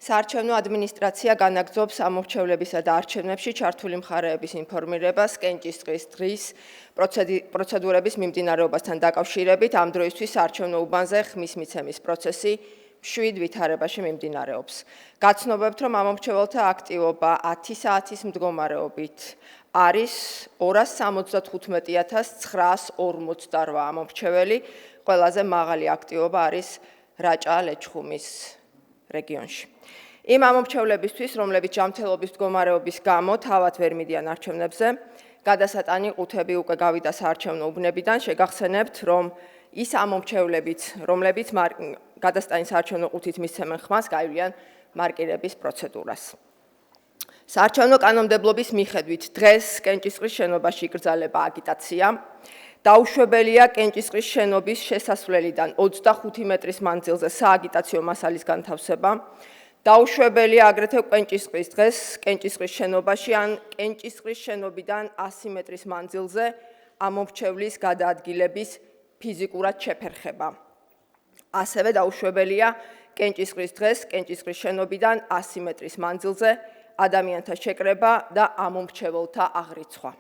საარჩევნო ადმინისტრაცია განაგრძობს ამორჩევლებისა და არჩევნებში ჩართული მხარეების ინფორმირებას კენჭისყრის დღის პროცედურების მიმდინარეობასთან დაკავშირებით ამ დროისთვის საარჩევნო უბანზე ხმის მიცემის პროცესი მშვიდ ვითარებაში მიმდინარეობს. Გაცნობებთ, რომ ამორჩეველთა აქტივობა 10 საათის მდგომარეობით არის 275,948 ამორჩეველი, ყველაზე მაღალი აქტივობა არის რაჭა-ლეჩხუმის რეგიონში. იმ ამორჩევლებისთვის, რომლებიც ჯანმრთელობის მდგომარეობის გამო თავად ვერ მიდიან არჩევნებზე, გადასატანი ყუთები უკვე გავიდა საარჩევნო უბნებიდან, შეგახსენებთ, რომ ის ამორჩევლებიც, რომლებიც გადასტანის საარჩევნო ყუთით მისცემენ ხმას, გაივლიან მარკირების პროცედურას. საარჩევნო კანონმდებლობის მიხედვით დღეს კენჭისყრის შენობაში იკრძალება აგიტაცია. დაუშვებელია კენჭისყრის შენობის შესასვლელიდან 25 მეტრის მანძილზე სააგიტაციო მასალის განთავსება. დაუშვებელია აგრეთვე კენჭისყრის დღეს კენჭისყრის შენობაში ან კენჭისყრის შენობიდან 100 მეტრის მანძილზე ამორჩევლის გადაადგილების ფიზიკურად შეფერხება. ასევე დაუშვებელია კენჭისყრის დღეს კენჭისყრის შენობიდან 100 მეტრის მანძილზე ადამიანთა შეკრება და ამორჩეველთა აღრიცხვა.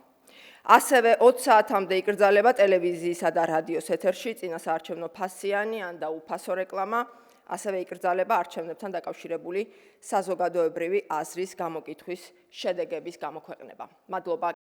ასევე 20 საათამდე იკრძალება ტელევიზიისა და რადიოს ეთერში წინასაარჩევნო ფასიანი ან დაუფასო რეკლამა, ასევე იკრძალება არჩევნებთან დაკავშირებული საზოგადოებრივი აზრის გამოკითხვის შედეგების გამოქვეყნება. მადლობა